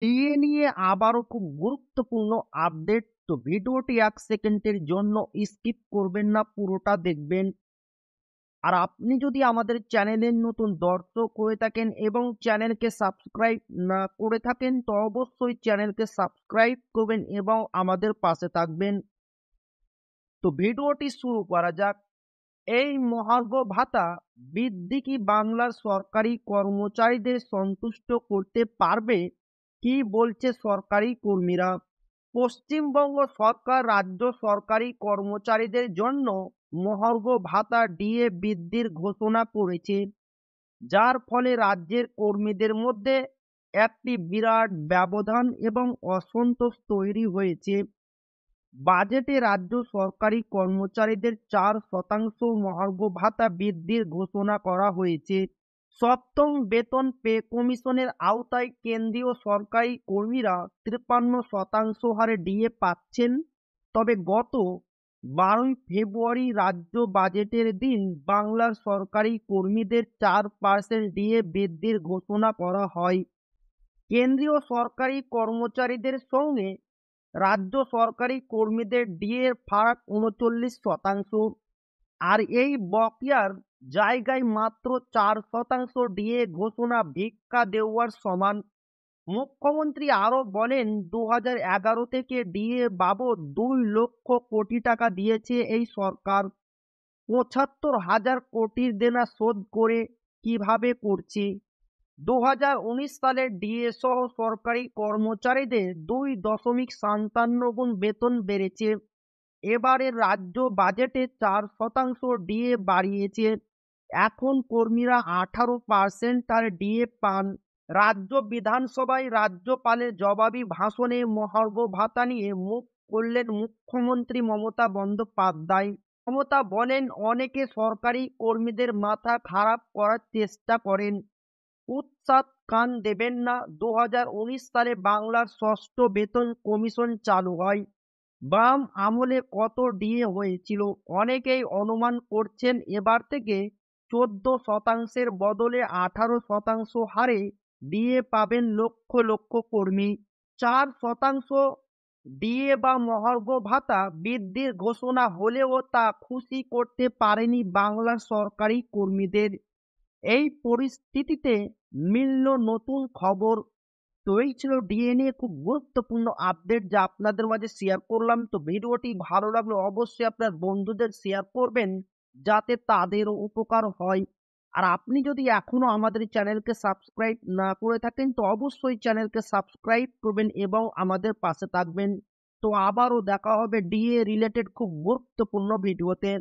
DA নিয়ে আবারও খুব গুরুত্বপূর্ণ আপডেট। তো ভিডিওটি ১ সেকেন্ডের জন্য স্কিপ করবেন না, পুরোটা দেখবেন। আর আপনি যদি আমাদের চ্যানেলের নতুন দর্শক হয়ে থাকেন এবং চ্যানেলকে সাবস্ক্রাইব না করে থাকেন, তো অবশ্যই চ্যানেলকে সাবস্ক্রাইব করবেন এবং আমাদের পাশে থাকবেন। তো ভিডিওটি শুরু করা যাক। এই মহার্ঘ ভাতা বৃদ্ধি কি বাংলার সরকারি কর্মচারীদের সন্তুষ্ট করতে পারবে? কি বলছে সরকারি কর্মীরা? পশ্চিমবঙ্গ সরকার রাজ্য সরকারি কর্মচারীদের জন্য মহার্ঘ ভাতা ডিএ বৃদ্ধির ঘোষণা করেছে, যার ফলে রাজ্যের কর্মীদের মধ্যে একটি বিরাট ব্যবধান এবং অসন্তোষ তৈরি হয়েছে। বাজেটে রাজ্য সরকারি কর্মচারীদের ৪% মহার্ঘ ভাতা বৃদ্ধির ঘোষণা করা হয়েছে। সপ্তম বেতন পে কমিশনের আওতায় কেন্দ্রীয় সরকারি কর্মীরা ৫৩% হারে ডিএ পাচ্ছেন। তবে গত ১২ই ফেব্রুয়ারি রাজ্য বাজেটের দিন বাংলার সরকারি কর্মীদের ৪% ডিএ বৃদ্ধির ঘোষণা করা হয়। কেন্দ্রীয় সরকারি কর্মচারীদের সঙ্গে রাজ্য সরকারি কর্মীদের ডিএর ফারাক ৩৯%। আর এই বকেয়ার জায়গায় মাত্র ৪% ডিএ ঘোষণা ভিক্ষা দেওয়ার সমান। মুখ্যমন্ত্রী আরও বলেন, ২০১১ থেকে ডিএ বাবদ ২ লক্ষ কোটি টাকা দিয়েছে এই সরকার। ৭৫,০০০ কোটির দেনা শোধ করে কিভাবে করছে? ২০১৯ সালে ডিএ সহ সরকারি কর্মচারীদের ২.৫৭ গুণ বেতন বেড়েছে। এবারের রাজ্য বাজেটে ৪% ডিএ বাড়িয়েছে। এখন কর্মীরা ১৮% আর ডিএ পান। রাজ্য বিধানসভায় রাজ্যপালের জবাবি ভাষণে মহার্ঘ ভাতা নিয়ে মুখ খুললেন মুখ্যমন্ত্রী মমতা বন্দ্যোপাধ্যায়। মমতা বলেন, অনেকে সরকারি কর্মীদের মাথা খারাপ করার চেষ্টা করেন। উৎসাহ কান দেবেন না। ২০১৯ সালে বাংলার ষষ্ঠ বেতন কমিশন চালু হয়। বাম আমলে কত ডিএ হয়েছিল? অনেকেই অনুমান করছেন এবার থেকে ১৪% বদলে ১৮% হারে ডিএ পাবেন লক্ষ লক্ষ কর্মী। ৪% ডিএ বা মহার্ঘ ভাতা বৃদ্ধির ঘোষণা হলেও তা খুশি করতে পারেনি বাংলার সরকারি কর্মীদের। এই পরিস্থিতিতে মিলল নতুন খবর। তো এই ছিল ডিএ নিয়ে খুব গুরুত্বপূর্ণ আপডেট, যা আপনাদের মাঝে শেয়ার করলাম। তো ভিডিওটি ভালো লাগলে অবশ্যই আপনার বন্ধুদের শেয়ার করবেন, যাতে তাদেরও উপকার হয়। আর আপনি যদি এখনো আমাদের চ্যানেলকে সাবস্ক্রাইব না করে থাকেন, তো অবশ্যই চ্যানেলকে সাবস্ক্রাইব করবেন এবং আমাদের পাশে থাকবেন। তো আবারও দেখা হবে ডিএ রিলেটেড খুব গুরুত্বপূর্ণ ভিডিওতে।